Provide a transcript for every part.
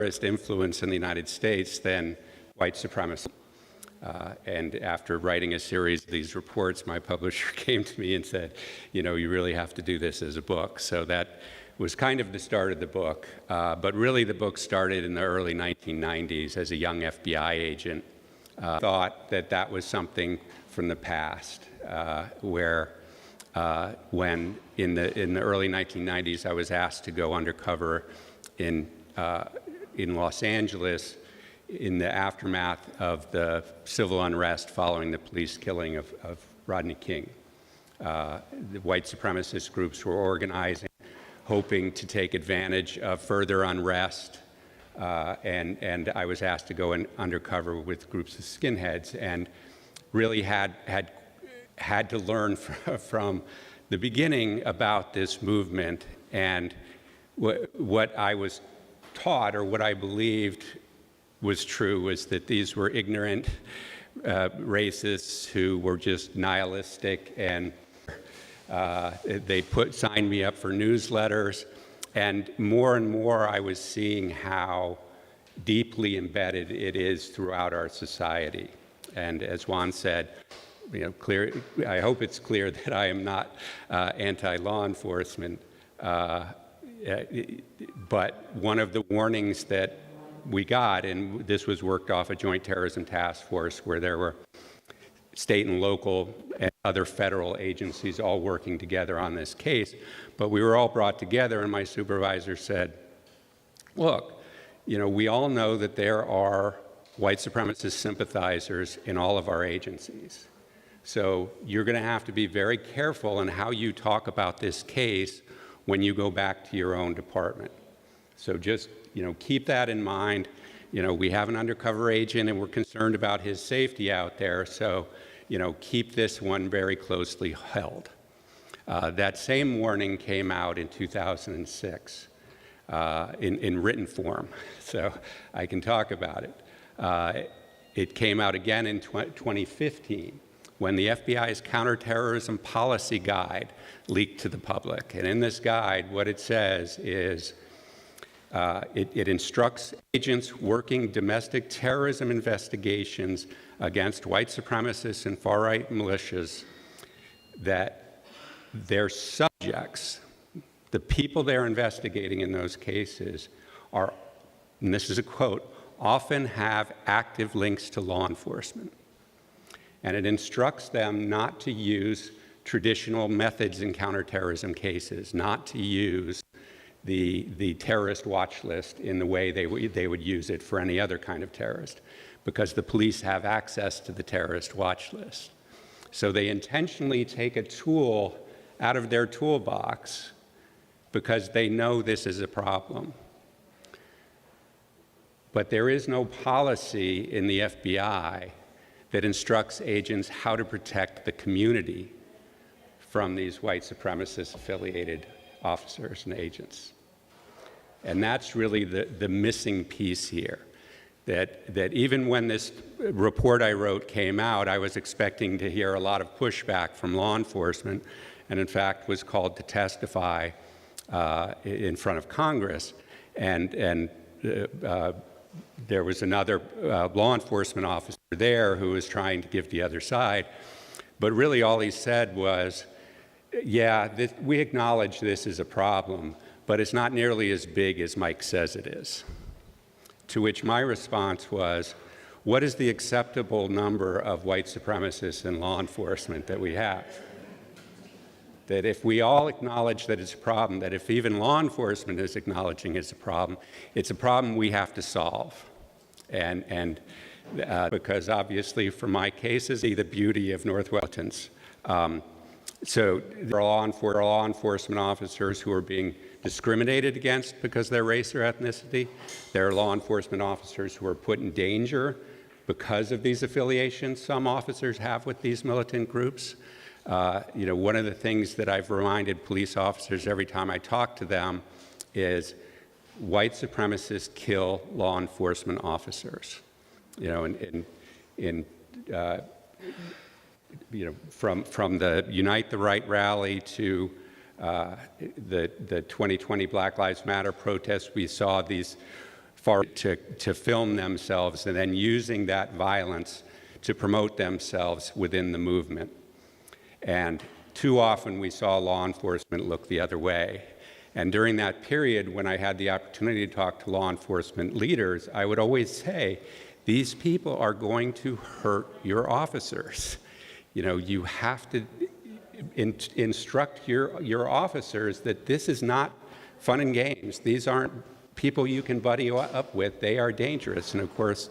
influence in the United States than white supremacy. And after writing a series of these reports, my publisher came to me and said, you know, you really have to do this as a book. So that was kind of the start of the book. But really the book started in the early 1990s as a young FBI agent. Thought that that was something from the past, where when in the early 1990s I was asked to go undercover in Los Angeles in the aftermath of the civil unrest following the police killing of Rodney King. The white supremacist groups were organizing, hoping to take advantage of further unrest, and I was asked to go undercover with groups of skinheads, and really had to learn from the beginning about this movement. And what I was taught, or what I believed was true, was that these were ignorant racists who were just nihilistic, and they signed me up for newsletters. And more I was seeing how deeply embedded it is throughout our society. And as Juan said, you know, I hope it's clear that I am not anti-law enforcement. But one of the warnings that we got, and this was worked off a joint terrorism task force where there were state and local and other federal agencies all working together on this case, but we were all brought together, and my supervisor said, look, you know, we all know that there are white supremacist sympathizers in all of our agencies. So you're going to have to be very careful in how you talk about this case when you go back to your own department. So just, you know, keep that in mind. You know, we have an undercover agent and we're concerned about his safety out there. So, you know, keep this one very closely held. That same warning came out in 2006 in written form. So I can talk about it. It came out again in 2015 when the FBI's counterterrorism policy guide leaked to the public. And in this guide, what it says is, it instructs agents working domestic terrorism investigations against white supremacists and far-right militias that their subjects, the people they're investigating in those cases, are, and this is a quote, often have active links to law enforcement. And it instructs them not to use traditional methods in counterterrorism cases, not to use the terrorist watch list in the way they would use it for any other kind of terrorist, because the police have access to the terrorist watch list. So they intentionally take a tool out of their toolbox because they know this is a problem. But there is no policy in the FBI that instructs agents how to protect the community from these white supremacist affiliated officers and agents. And that's really the missing piece here, that even when this report I wrote came out, I was expecting to hear a lot of pushback from law enforcement, and in fact was called to testify in front of Congress. And there was another law enforcement officer there who was trying to give the other side, but really all he said was, yeah, we acknowledge this is a problem, but it's not nearly as big as Mike says it is. To which my response was, what is the acceptable number of white supremacists in law enforcement that we have? That if we all acknowledge that it's a problem, that if even law enforcement is acknowledging it's a problem we have to solve. And because obviously for my cases, the beauty of Northwestern's. So there are law enforcement officers who are being discriminated against because of their race or ethnicity. There are law enforcement officers who are put in danger because of these affiliations some officers have with these militant groups. You know, one of the things that I've reminded police officers every time I talk to them is white supremacists kill law enforcement officers. You know, you know, from the Unite the Right rally to the 2020 Black Lives Matter protests, we saw these to film themselves and then using that violence to promote themselves within the movement. And too often we saw law enforcement look the other way. And during that period, when I had the opportunity to talk to law enforcement leaders, I would always say, these people are going to hurt your officers. You know, you have to instruct your officers that this is not fun and games. These aren't people you can buddy up with. They are dangerous. And of course,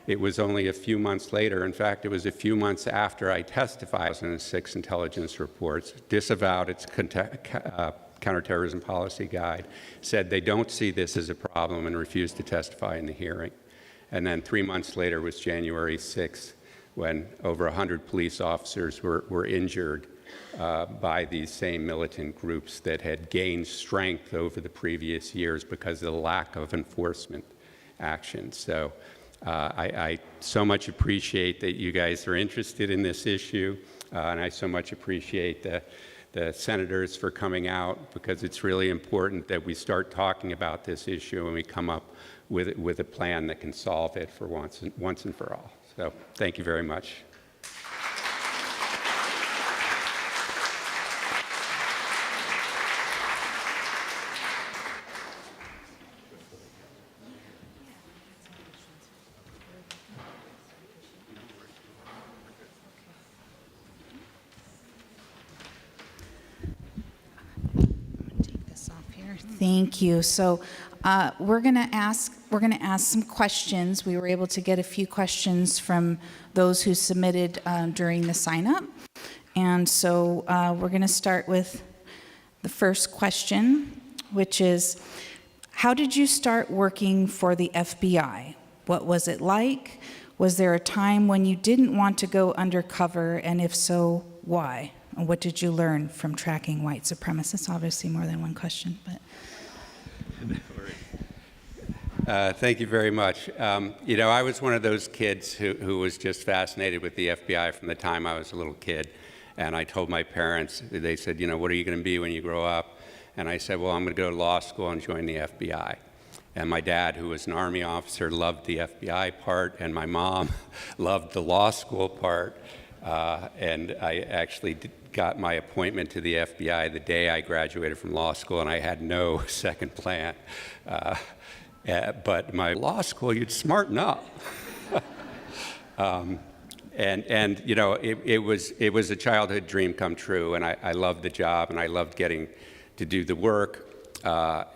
it was only a few months later. In fact, it was a few months after I testified. 2006 intelligence reports disavowed its counterterrorism policy guide, said they don't see this as a problem, and refused to testify in the hearing. And then 3 months later was January 6th, when over 100 police officers were injured by these same militant groups that had gained strength over the previous years because of the lack of enforcement action. So I so much appreciate that you guys are interested in this issue, and I so much appreciate the senators for coming out, because it's really important that we start talking about this issue and we come up with a plan that can solve it for once and for all. So thank you very much. Thank you. So we're going to ask some questions. We were able to get a few questions from those who submitted during the sign-up. And so we're going to start with the first question, which is, how did you start working for the FBI? What was it like? Was there a time when you didn't want to go undercover? And if so, why? And what did you learn from tracking white supremacists? Obviously more than one question, but... Thank you very much. You know, I was one of those kids who was just fascinated with the FBI from the time I was a little kid. And I told my parents, they said, you know, what are you going to be when you grow up? And I said, well, I'm going to go to law school and join the FBI. And my dad, who was an Army officer, loved the FBI part, and my mom loved the law school part. And I actually got my appointment to the FBI the day I graduated from law school, and I had no second plan. But my law school, you'd smarten up. And you know, it was a childhood dream come true, and I loved the job, and I loved getting to do the work.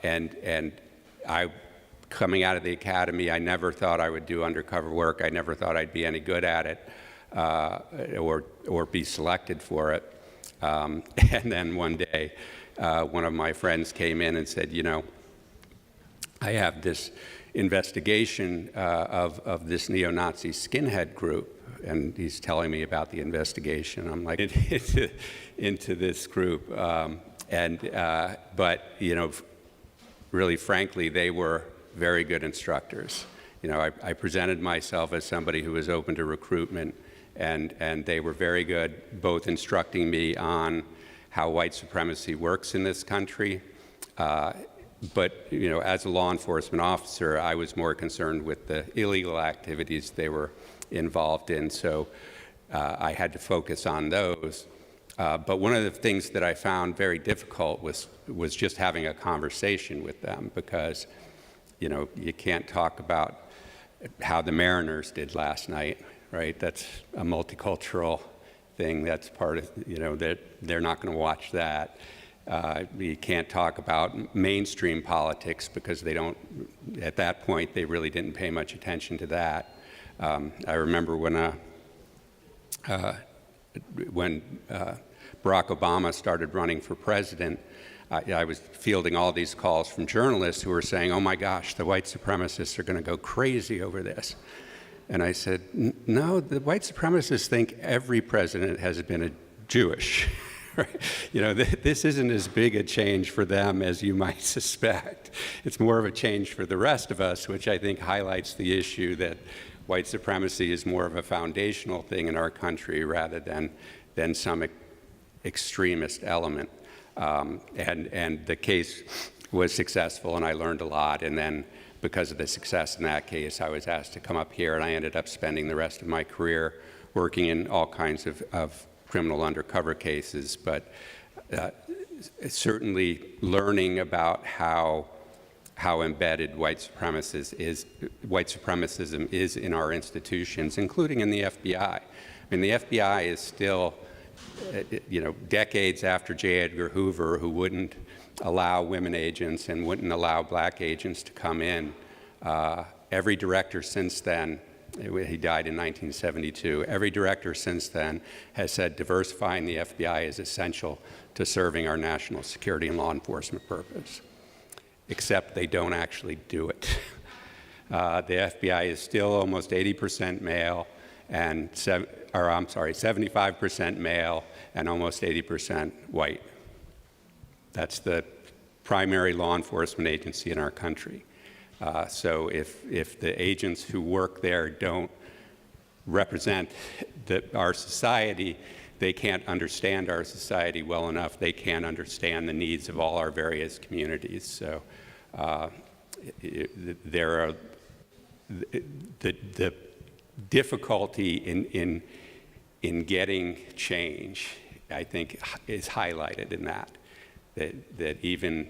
And coming out of the academy, I never thought I would do undercover work. I never thought I'd be any good at it, or be selected for it. And then one day, one of my friends came in and said, you know, I have this investigation of this neo-Nazi skinhead group, and he's telling me about the investigation. I'm like, into this group. But, you know, really frankly, they were very good instructors. You know, I presented myself as somebody who was open to recruitment, and they were very good, both instructing me on how white supremacy works in this country. But, you know, as a law enforcement officer, I was more concerned with the illegal activities they were involved in, so I had to focus on those. But one of the things that I found very difficult was just having a conversation with them, because, you know, you can't talk about how the Mariners did last night, right? That's a multicultural thing. That's part of, you know, that they're not going to watch that. You can't talk about mainstream politics, because they don't, at that point, they really didn't pay much attention to that. I remember when Barack Obama started running for president, I was fielding all these calls from journalists who were saying, oh my gosh, the white supremacists are going to go crazy over this. And I said, no, the white supremacists think every president has been a Jewish. Right? You know, this isn't as big a change for them as you might suspect. It's more of a change for the rest of us, which I think highlights the issue that white supremacy is more of a foundational thing in our country rather than some extremist element. And the case was successful, and I learned a lot. And then because of the success in that case, I was asked to come up here, and I ended up spending the rest of my career working in all kinds of criminal undercover cases, but certainly learning about how embedded white supremacism is in our institutions, including in the FBI. I mean, the FBI is still, decades after J. Edgar Hoover, who wouldn't allow women agents and wouldn't allow black agents to come in. Every director since then, he died in 1972, every director since then has said diversifying the FBI is essential to serving our national security and law enforcement purpose, except they don't actually do it. The FBI is still almost 80% male and 75% male and almost 80% white. That's the primary law enforcement agency in our country. So if the agents who work there don't represent our society, they can't understand our society well enough. They can't understand the needs of all our various communities. So there are the difficulty in getting change, I think, is highlighted in that. That even,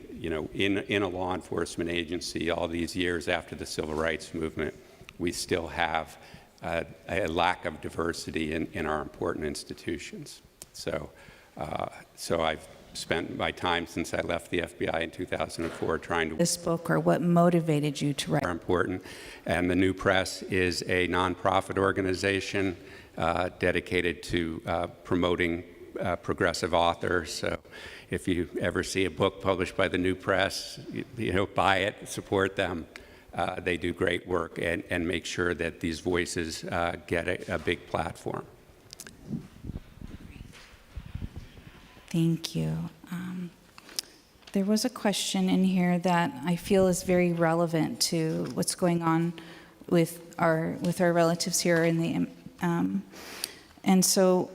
in a law enforcement agency, all these years after the Civil Rights Movement, we still have a lack of diversity in our important institutions. So I've spent my time since I left the FBI in 2004 trying to... This book, or what motivated you to write? Important. And the New Press is a nonprofit organization dedicated to promoting progressive authors. So if you ever see a book published by the New Press, buy it, support them. They do great work and make sure that these voices get a big platform. Thank you. There was a question in here that I feel is very relevant to what's going on with our relatives here in the and so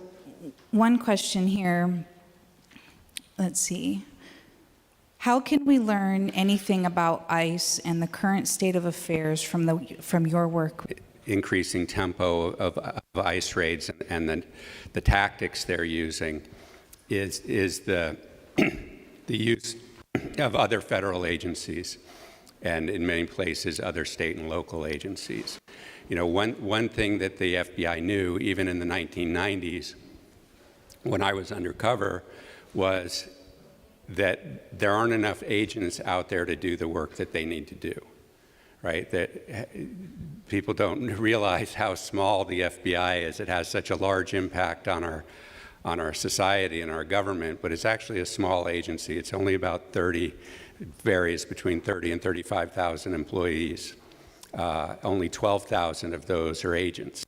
one question here, let's see. How can we learn anything about ICE and the current state of affairs from your work? Increasing tempo of ICE raids and the tactics they're using is the use of other federal agencies and in many places other state and local agencies. One thing that the FBI knew even in the 1990s when I was undercover was that there aren't enough agents out there to do the work that they need to do, right? That people don't realize how small the FBI is. It has such a large impact on our society and our government, but it's actually a small agency. It's only about 30, varies between 30 and 35,000 employees. Only 12,000 of those are agents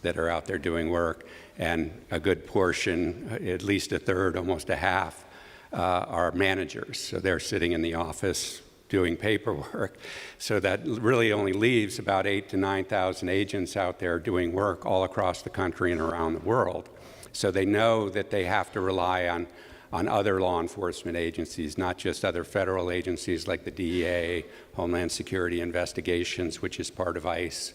that are out there doing work, and a good portion, at least a third, almost a half, are managers. So they're sitting in the office doing paperwork. So that really only leaves about 8,000 to 9,000 agents out there doing work all across the country and around the world. So they know that they have to rely on other law enforcement agencies, not just other federal agencies like the DEA, Homeland Security Investigations, which is part of ICE,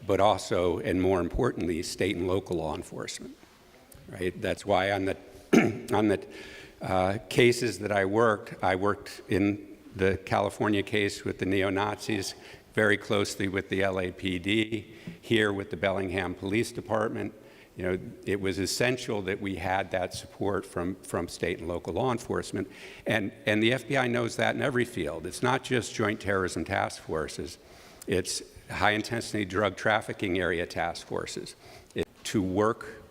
but also, and more importantly, state and local law enforcement. Right? That's why on the cases that I worked in the California case with the neo-Nazis, very closely with the LAPD, here with the Bellingham Police Department. It was essential that we had that support from state and local law enforcement. And the FBI knows that in every field. It's not just joint terrorism task forces. It's high-intensity drug trafficking area task forces. To work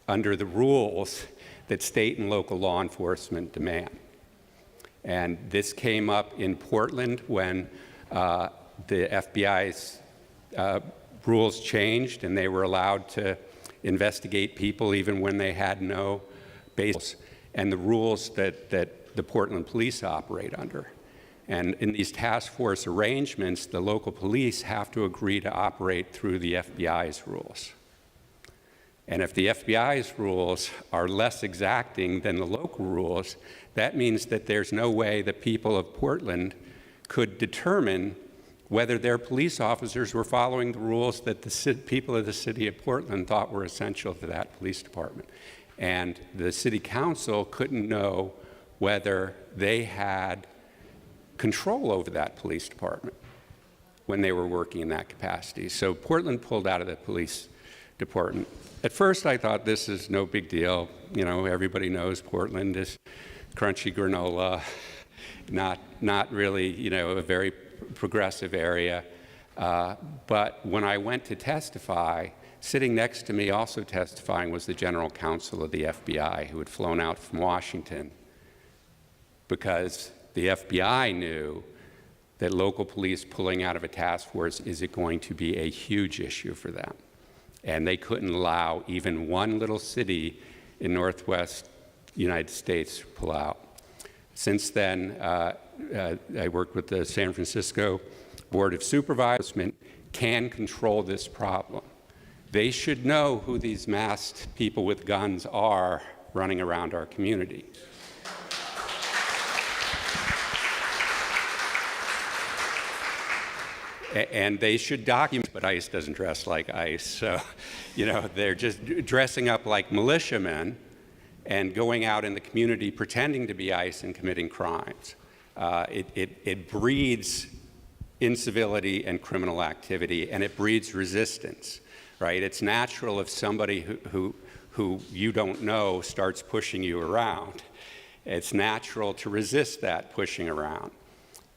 under the rules that state and local law enforcement demand. And this came up in Portland when the FBI's rules changed and they were allowed to investigate people even when they had no basis, and the rules that the Portland police operate under. And in these task force arrangements, the local police have to agree to operate through the FBI's rules. And if the FBI's rules are less exacting than the local rules, that means that there's no way the people of Portland could determine whether their police officers were following the rules that the people of the city of Portland thought were essential to that police department. And the city council couldn't know whether they had control over that police department when they were working in that capacity. So Portland pulled out of the police department. At first I thought, this is no big deal. You know, everybody knows Portland is crunchy granola, not really, you know, a very progressive area. But when I went to testify, sitting next to me also testifying was the general counsel of the FBI, who had flown out from Washington, because the FBI knew that local police pulling out of a task force is going to be a huge issue for them. And they couldn't allow even one little city in Northwest United States to pull out. Since then, I worked with the San Francisco Board of Supervisors, can control this problem. They should know who these masked people with guns are running around our community. And they should document, but ICE doesn't dress like ICE. So, you know, they're just dressing up like militiamen and going out in the community pretending to be ICE and committing crimes. It breeds incivility and criminal activity, and it breeds resistance, right? It's natural if somebody who you don't know starts pushing you around. It's natural to resist that pushing around.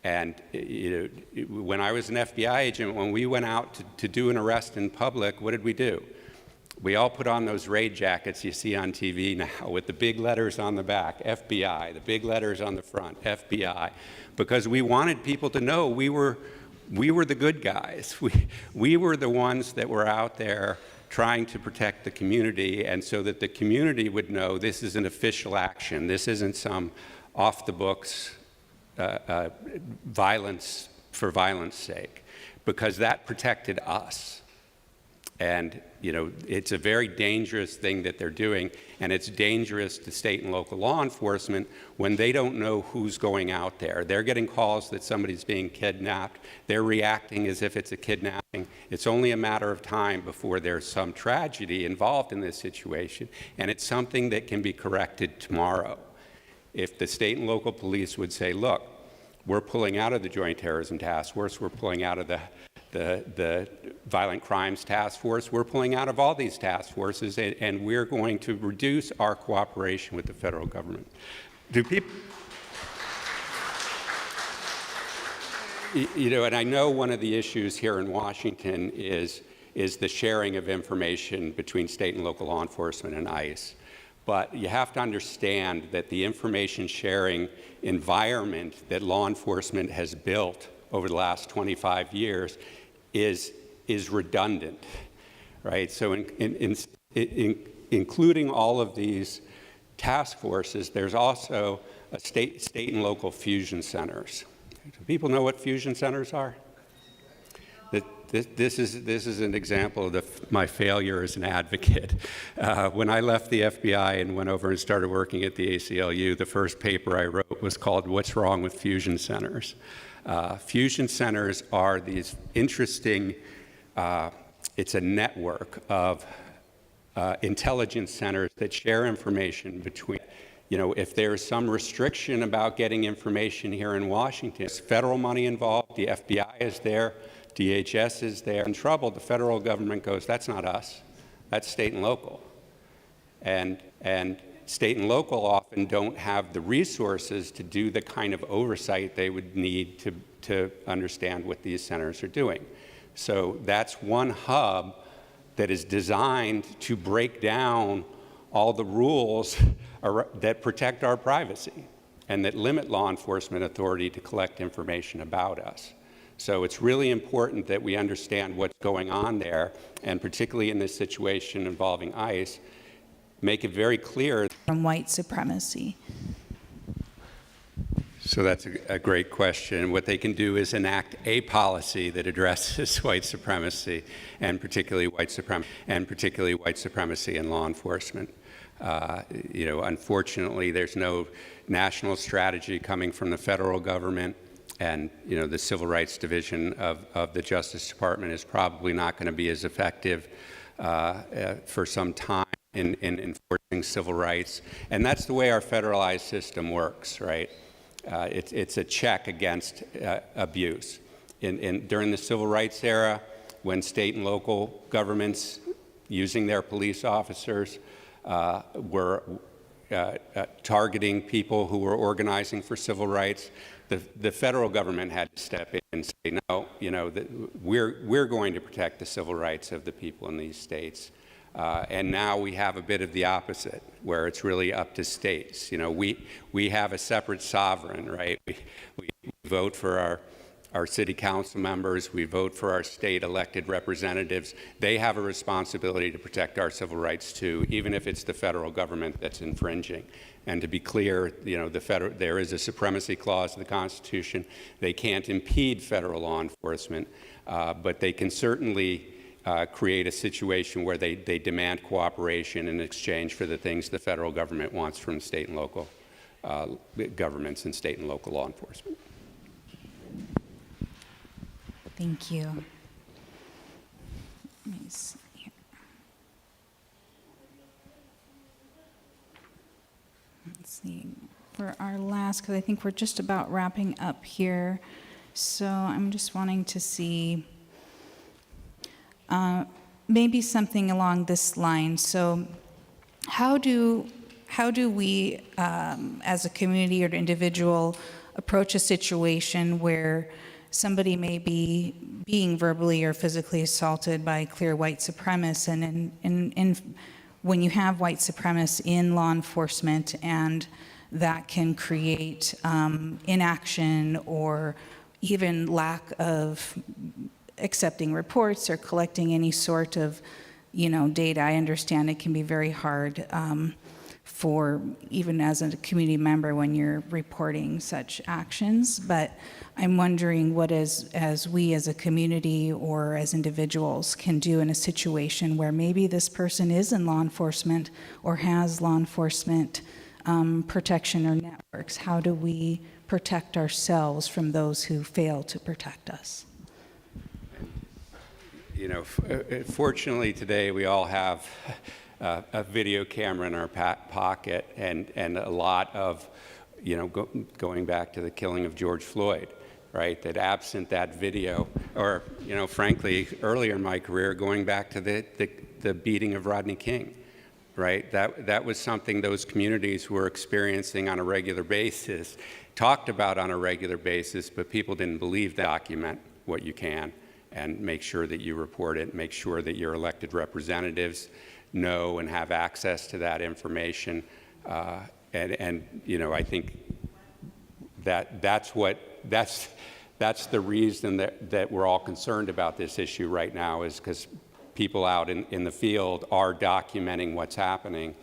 And you know, when I was an FBI agent, when we went out to do an arrest in public, what did we do? We all put on those raid jackets you see on TV now with the big letters on the back, FBI, the big letters on the front, FBI, because we wanted people to know we were the good guys. We were the ones that were out there trying to protect the community, and so that the community would know this is an official action. This isn't some off-the-books violence for violence sake, because that protected us. And you know, it's a very dangerous thing that they're doing, and it's dangerous to state and local law enforcement when they don't know who's going out there. They're getting calls that somebody's being kidnapped. They're reacting as if it's a kidnapping. It's only a matter of time before there's some tragedy involved in this situation, and it's something that can be corrected tomorrow. If the state and local police would say, look, we're pulling out of the Joint Terrorism Task Force, we're pulling out of the Violent Crimes Task Force, we're pulling out of all these task forces, and we're going to reduce our cooperation with the federal government. Do people, you know, and I know one of the issues here in Washington is the sharing of information between state and local law enforcement and ICE. But you have to understand that the information sharing environment that law enforcement has built over the last 25 years is redundant, right? So including all of these task forces, there's also a state and local fusion centers. Do people know what fusion centers are? This is an example of my failure as an advocate. When I left the FBI and went over and started working at the ACLU, the first paper I wrote was called "What's Wrong with Fusion Centers?" Fusion centers are these interesting, it's a network of intelligence centers that share information between, you know, if there's some restriction about getting information here in Washington, there's federal money involved, the FBI is there, DHS is there. In trouble, the federal government goes, that's not us, that's state and local. And state and local often don't have the resources to do the kind of oversight they would need to understand what these centers are doing. So that's one hub that is designed to break down all the rules that protect our privacy and that limit law enforcement authority to collect information about us. So it's really important that we understand what's going on there, and particularly in this situation involving ICE, make it very clear. From white supremacy. So that's a great question. What they can do is enact a policy that addresses white supremacy, and particularly white supremacy in law enforcement. You know, unfortunately, there's no national strategy coming from the federal government. And the Civil Rights Division of the Justice Department is probably not going to be as effective for some time in enforcing civil rights. And that's the way our federalized system works, right? It's a check against abuse. During the civil rights era, when state and local governments, using their police officers, were targeting people who were organizing for civil rights, the federal government had to step in and say, no, we're going to protect the civil rights of the people in these states. And now we have a bit of the opposite, where it's really up to states. We have a separate sovereign, right? We vote for our city council members, we vote for our state elected representatives. They have a responsibility to protect our civil rights too, even if it's the federal government that's infringing. And to be clear, there is a supremacy clause in the Constitution. They can't impede federal law enforcement, but they can certainly create a situation where they demand cooperation in exchange for the things the federal government wants from state and local governments and state and local law enforcement. Thank you. Let me see here. Let's see. For our last, because I think we're just about wrapping up here. So I'm just wanting to see maybe something along this line. So how do we, as a community or individual, approach a situation where somebody may be being verbally or physically assaulted by clear white supremacists, and when you have white supremacists in law enforcement, and that can create inaction or even lack of accepting reports or collecting any sort of data. I understand it can be very hard for even as a community member when you're reporting such actions, but I'm wondering what as we as a community or as individuals can do in a situation where maybe this person is in law enforcement or has law enforcement protection or networks. How do we protect ourselves from those who fail to protect us? Fortunately today we all have a video camera in our pocket, and a lot of, going back to the killing of George Floyd, right? That absent that video, or frankly, earlier in my career, going back to the beating of Rodney King, right? That was something those communities were experiencing on a regular basis, talked about on a regular basis, but people didn't believe that. Document what you can, and make sure that you report it. Make sure that your elected representatives know and have access to that information. And I think that's the reason that we're all concerned about this issue right now, is because people out in the field are documenting what's happening,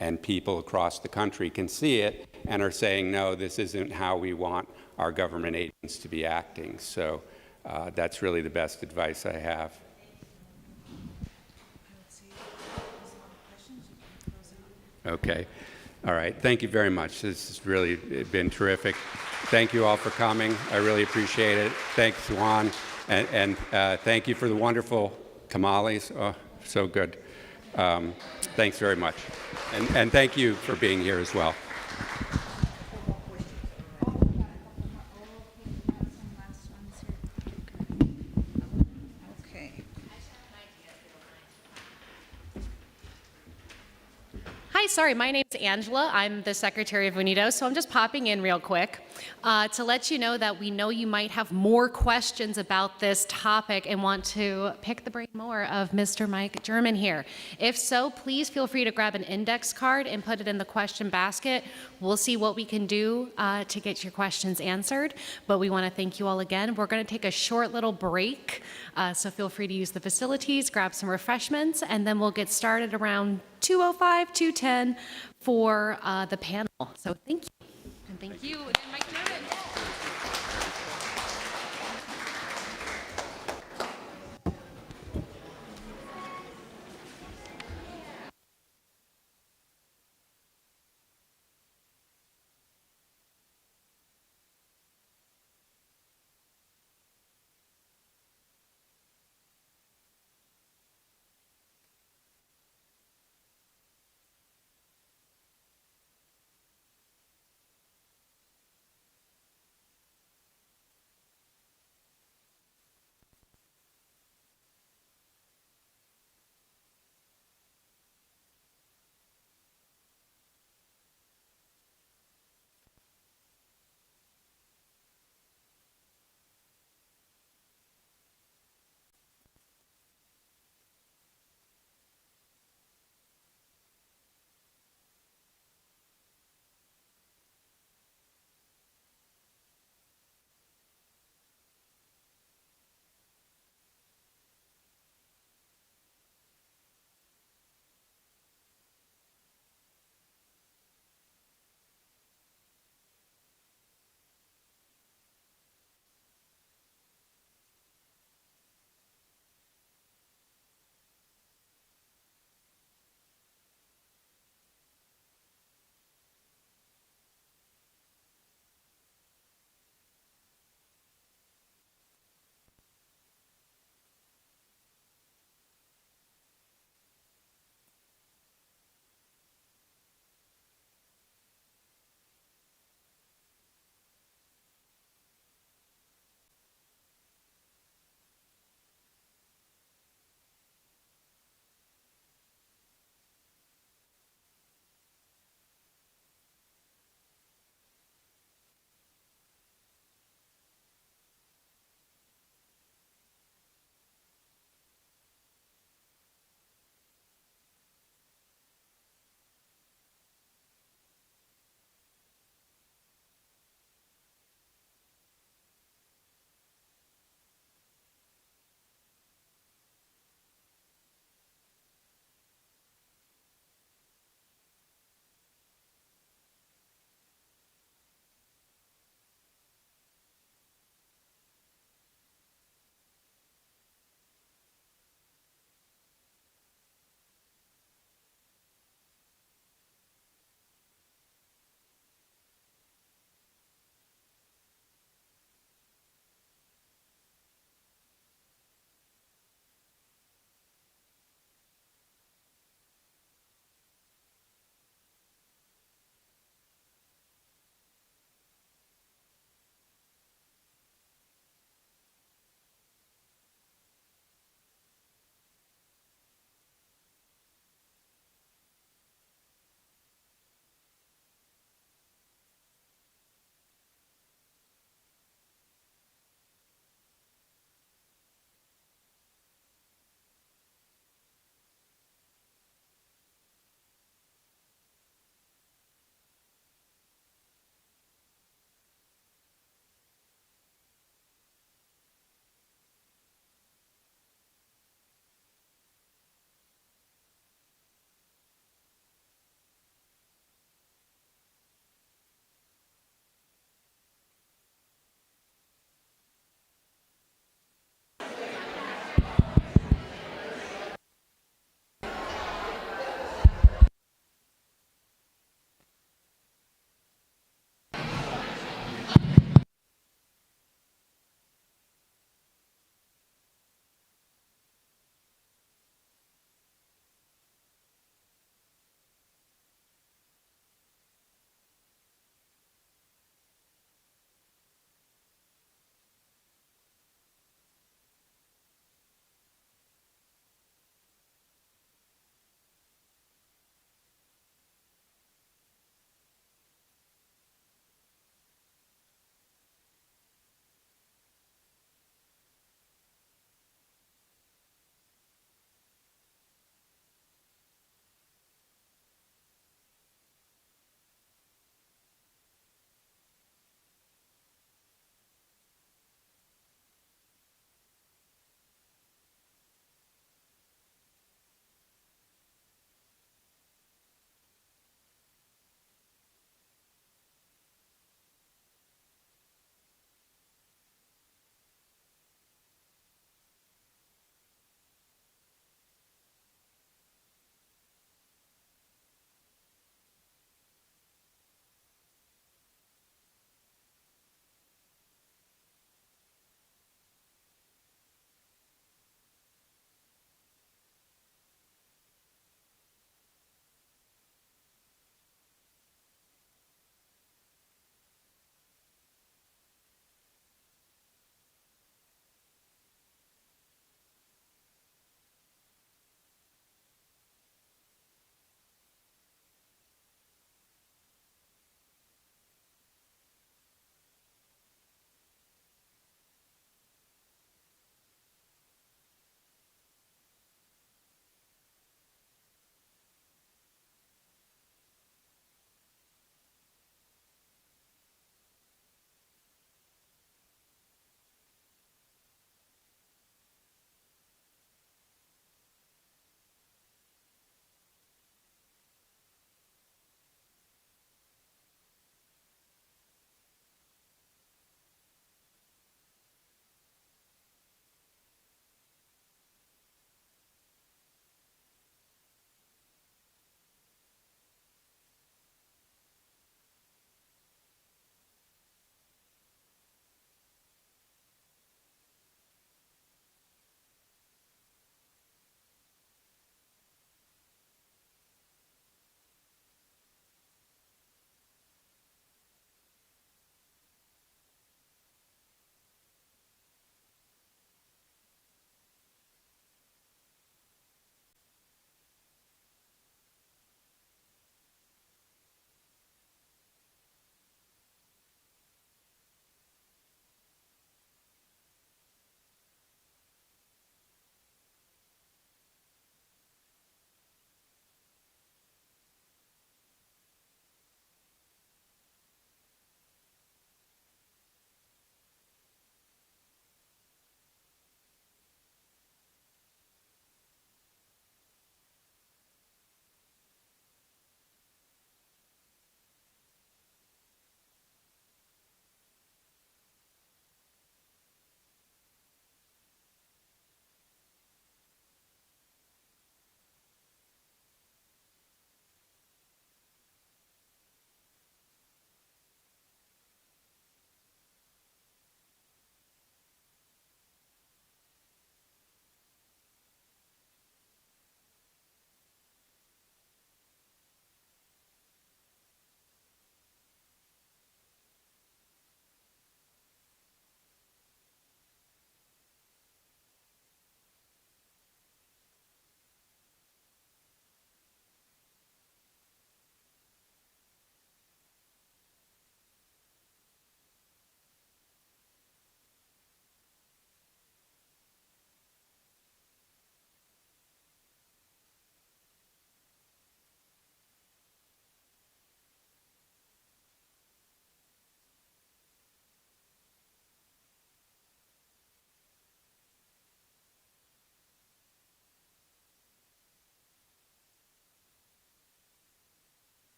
and people across the country can see it and are saying, no, this isn't how we want our government agents to be acting. So that's really the best advice I have. Okay. All right. Thank you very much. This has really been terrific. Thank you all for coming. I really appreciate it. Thanks, Juan. And thank you for the wonderful tamales. Oh, so good. Thanks very much. And thank you for being here as well. Hi, sorry, my name's Angela. I'm the Secretary of Unidos, so I'm just popping in real quick to let you know that we know you might have more questions about this topic and want to pick the brain more of Mr. Mike German here. If so, please feel free to grab an index card and put it in the question basket. We'll see what we can do to get your questions answered, but we want to thank you all again. We're going to take a short little break, so feel free to use the facilities, grab some refreshments, and then we'll get started around 2:05, 2:10 for the panel. So thank you. And thank you again, Mike German.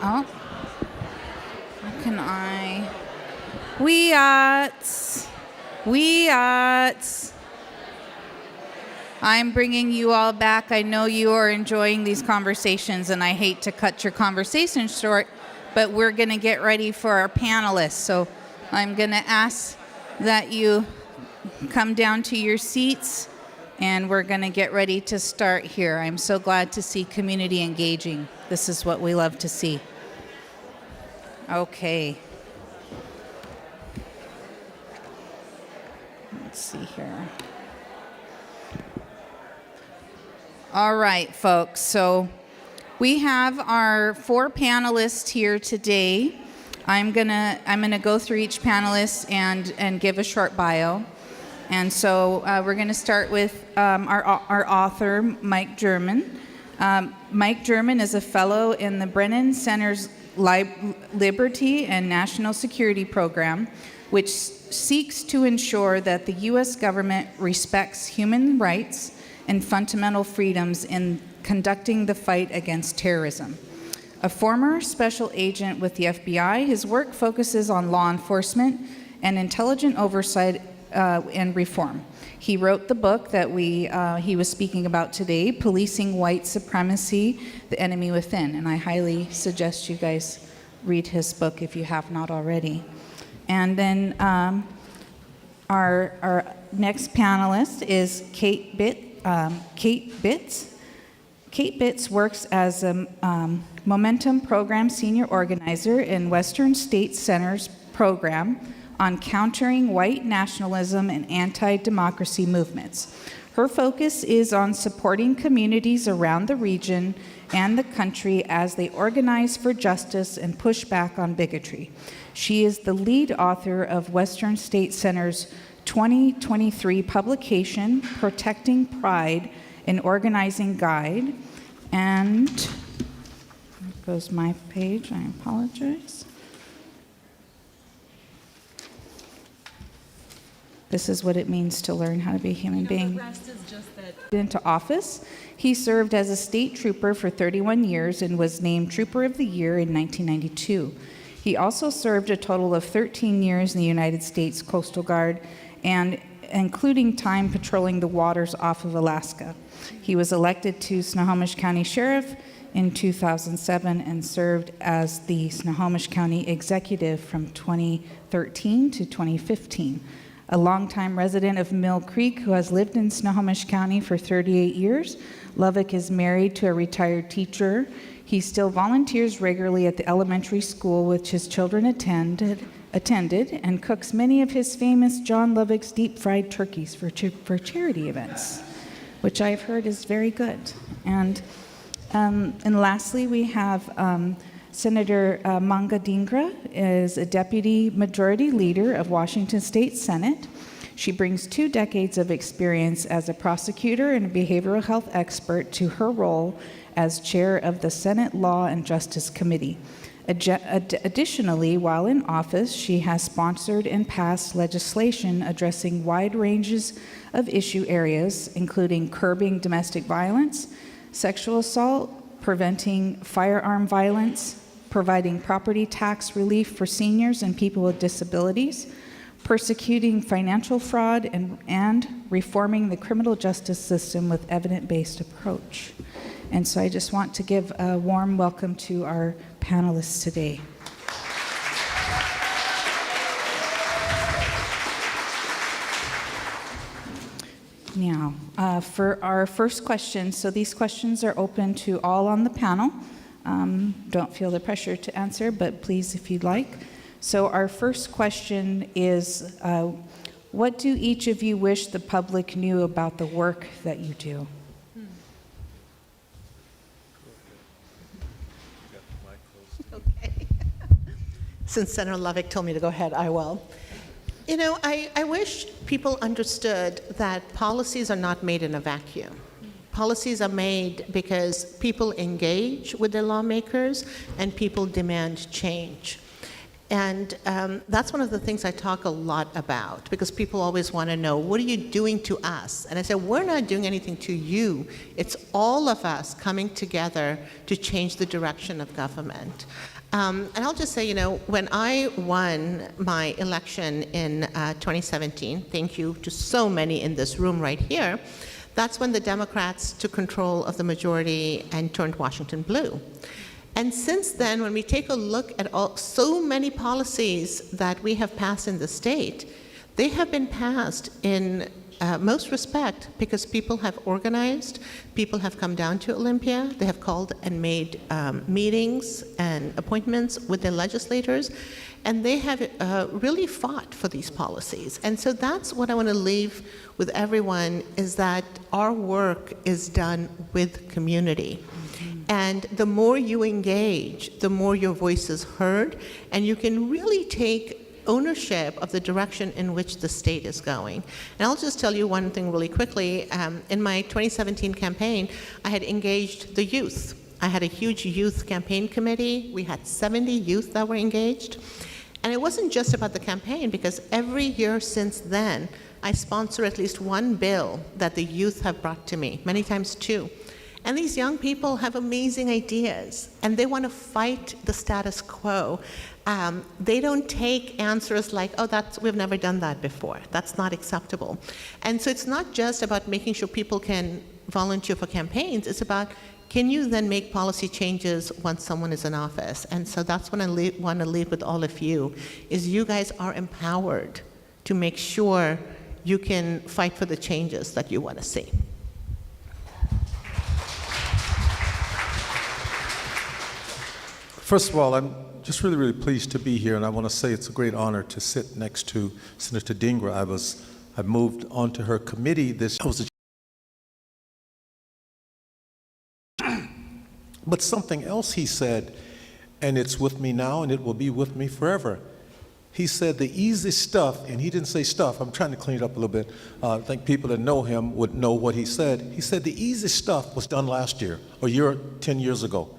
Oh. How can I? I'm bringing you all back. I know you are enjoying these conversations, and I hate to cut your conversation short, but we're going to get ready for our panelists. So I'm going to ask that you come down to your seats, and we're going to get ready to start here. I'm so glad to see community engaging. This is what we love to see. Okay. Let's see here. All right, folks. So we have our 4 panelists here today. I'm gonna go through each panelist and give a short bio. And so we're gonna start with our author, Mike German. Mike German is a fellow in the Brennan Center's Liberty and National Security Program, which seeks to ensure that the U.S. government respects human rights and fundamental freedoms in conducting the fight against terrorism. A former special agent with the FBI, his work focuses on law enforcement and intelligent oversight and reform. He wrote the book that he was speaking about today, Policing White Supremacy, The Enemy Within, and I highly suggest you guys read his book if you have not already. And then our next panelist is Kate Bitz. Kate Bitz works as a Momentum Program Senior Organizer in Western State Center's program on countering white nationalism and anti-democracy movements. Her focus is on supporting communities around the region and the country as they organize for justice and push back on bigotry. She is the lead author of Western State Center's 2023 publication, Protecting Pride, an Organizing Guide. And there goes my page, I apologize. This is what it means to learn how to be a human being. The rest is just that. Into office, he served as a state trooper for 31 years and was named Trooper of the Year in 1992. He also served a total of 13 years in the United States Coastal Guard, and including time patrolling the waters off of Alaska. He was elected to Snohomish County Sheriff in 2007 and served as the Snohomish County Executive from 2013 to 2015. A longtime resident of Mill Creek who has lived in Snohomish County for 38 years, Lovick is married to a retired teacher. He still volunteers regularly at the elementary school which his children attended and cooks many of his famous John Lovick's deep-fried turkeys for charity events, which I've heard is very good. And lastly, we have Senator Manka Dhingra is a deputy majority leader of Washington State Senate. She brings 2 decades of experience as a prosecutor and a behavioral health expert to her role as chair of the Senate Law and Justice Committee. Additionally, while in office, she has sponsored and passed legislation addressing wide ranges of issue areas, including curbing domestic violence, sexual assault, preventing firearm violence, providing property tax relief for seniors and people with disabilities, persecuting financial fraud, and reforming the criminal justice system with evidence-based approach. And so I just want to give a warm welcome to our panelists today. Now, for our first question, so these questions are open to all on the panel. Don't feel the pressure to answer, but please, if you'd like. So our first question is, what do each of you wish the public knew about the work that you do? Okay. Since Senator Lovick told me to go ahead, I will. You know, I wish people understood that policies are not made in a vacuum. Policies are made because people engage with their lawmakers and people demand change. And that's one of the things I talk a lot about, because people always want to know, what are you doing to us? And I say, we're not doing anything to you. It's all of us coming together to change the direction of government. And I'll just say, when I won my election in 2017, thank you to so many in this room right here, that's when the Democrats took control of the majority and turned Washington blue. And since then, when we take a look at so many policies that we have passed in the state, they have been passed in most respect because people have organized, people have come down to Olympia, they have called and made meetings and appointments with their legislators, and they have really fought for these policies. And so that's what I want to leave with everyone, is that our work is done with community. And the more you engage, the more your voice is heard, and you can really take ownership of the direction in which the state is going. And I'll just tell you one thing really quickly. In my 2017 campaign, I had engaged the youth. I had a huge youth campaign committee. We had 70 youth that were engaged. And it wasn't just about the campaign, because every year since then, I sponsor at least one bill that the youth have brought to me, many times two. And these young people have amazing ideas, and they want to fight the status quo. They don't take answers like, oh, we've never done that before. That's not acceptable. And so it's not just about making sure people can volunteer for campaigns. It's about, can you then make policy changes once someone is in office? And so that's what I want to leave with all of you, is you guys are empowered to make sure you can fight for the changes that you want to see. First of all, I'm just really, really pleased to be here, and I want to say it's a great honor to sit next to Senator Dhingra. I moved onto her committee but something else he said, and it's with me now, and it will be with me forever. He said the easy stuff, and he didn't say stuff. I'm trying to clean it up a little bit. I think people that know him would know what he said. He said the easy stuff was done last year, or 10 years ago.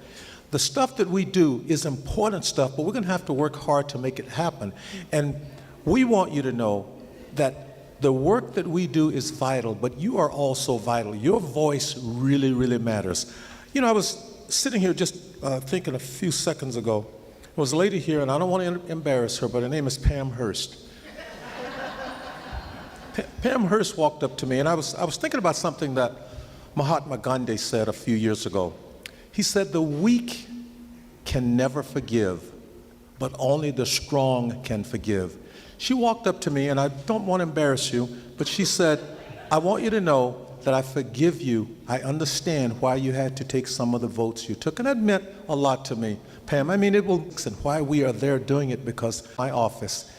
The stuff that we do is important stuff, but we're going to have to work hard to make it happen. And we want you to know that the work that we do is vital, but you are also vital. Your voice really, really matters. I was sitting here just thinking a few seconds ago. There was a lady here, and I don't want to embarrass her, but her name is Pam Hurst. Pam Hurst walked up to me, and I was thinking about something that Mahatma Gandhi said a few years ago. He said, the weak can never forgive, but only the strong can forgive. She walked up to me, and I don't want to embarrass you, but she said, I want you to know that I forgive you. I understand why you had to take some of the votes you took. And that meant a lot to me, Pam. I mean, it will, and why we are there doing it, because my office,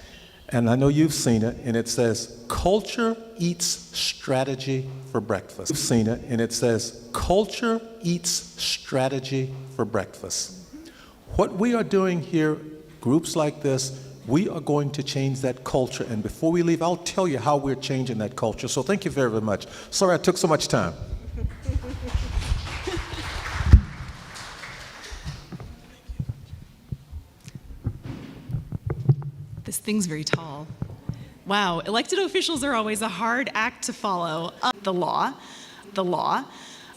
and I know you've seen it, and it says, culture eats strategy for breakfast. You've seen it, and it says, culture eats strategy for breakfast. What we are doing here, groups like this, we are going to change that culture. And before we leave, I'll tell you how we're changing that culture. So thank you very, very much. Sorry I took so much time. This thing's very tall. Wow, elected officials are always a hard act to follow. The law,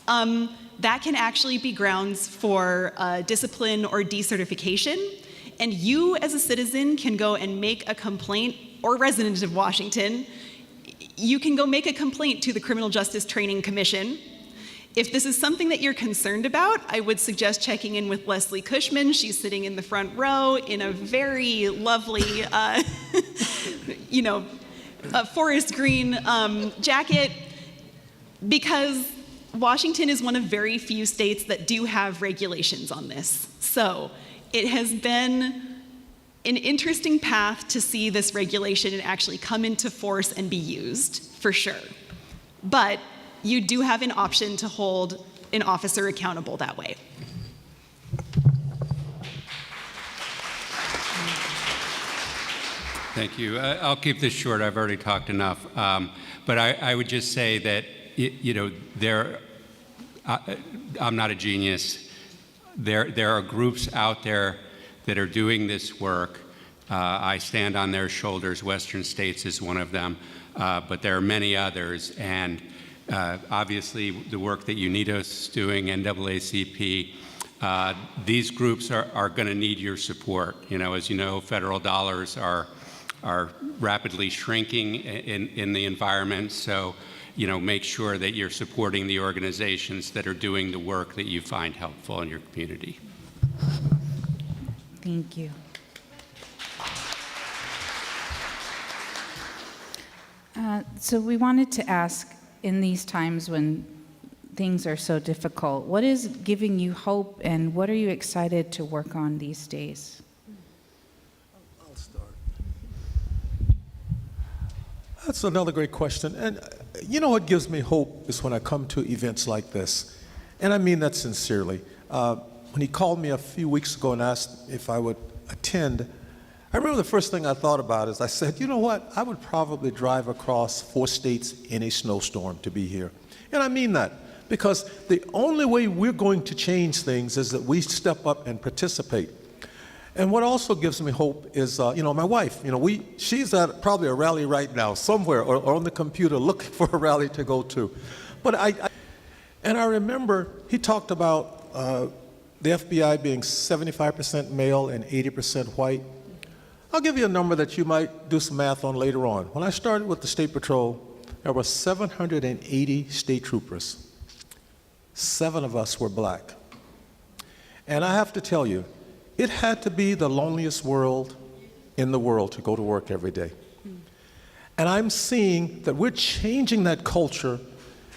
that can actually be grounds for discipline or decertification. And you as a citizen can go and make a complaint, or resident of Washington, you can go make a complaint to the Criminal Justice Training Commission. If this is something that you're concerned about, I would suggest checking in with Leslie Cushman. She's sitting in the front row in a very lovely, forest green jacket, because Washington is one of very few states that do have regulations on this. So it has been an interesting path to see this regulation actually come into force and be used, for sure. But you do have an option to hold an officer accountable that way. Thank you. I'll keep this short. I've already talked enough. But I would just say that, I'm not a genius. There are groups out there that are doing this work I stand on their shoulders. Western States is one of them, but there are many others. And obviously, the work that Unidos is doing, NAACP, these groups are going to need your support. As you know, federal dollars are rapidly shrinking in the environment. So, make sure that you're supporting the organizations that are doing the work that you find helpful in your community. Thank you. So we wanted to ask, in these times when things are so difficult, what is giving you hope and what are you excited to work on these days? I'll start. That's another great question. And what gives me hope is when I come to events like this. And I mean that sincerely. When he called me a few weeks ago and asked if I would attend, I remember the first thing I thought about is I said, you know what, I would probably drive across 4 states in a snowstorm to be here. And I mean that, because the only way we're going to change things is that we step up and participate. And what also gives me hope is, my wife, she's at probably a rally right now somewhere or on the computer looking for a rally to go to. But I remember he talked about the FBI being 75% male and 80% white. I'll give you a number that you might do some math on later on. When I started with the State Patrol, there were 780 state troopers. 7 of us were black. And I have to tell you, it had to be the loneliest world in the world to go to work every day. And I'm seeing that we're changing that culture,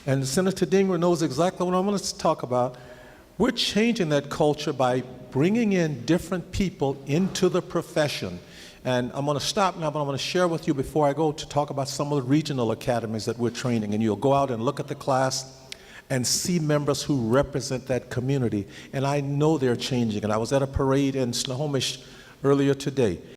and Senator Dhingra knows exactly what I'm going to talk about. We're changing that culture by bringing in different people into the profession. And I'm going to stop now, but I'm going to share with you before I go to talk about some of the regional academies that we're training. And you'll go out and look at the class and see members who represent that community. And I know they're changing. And I was at a parade in Snohomish earlier today.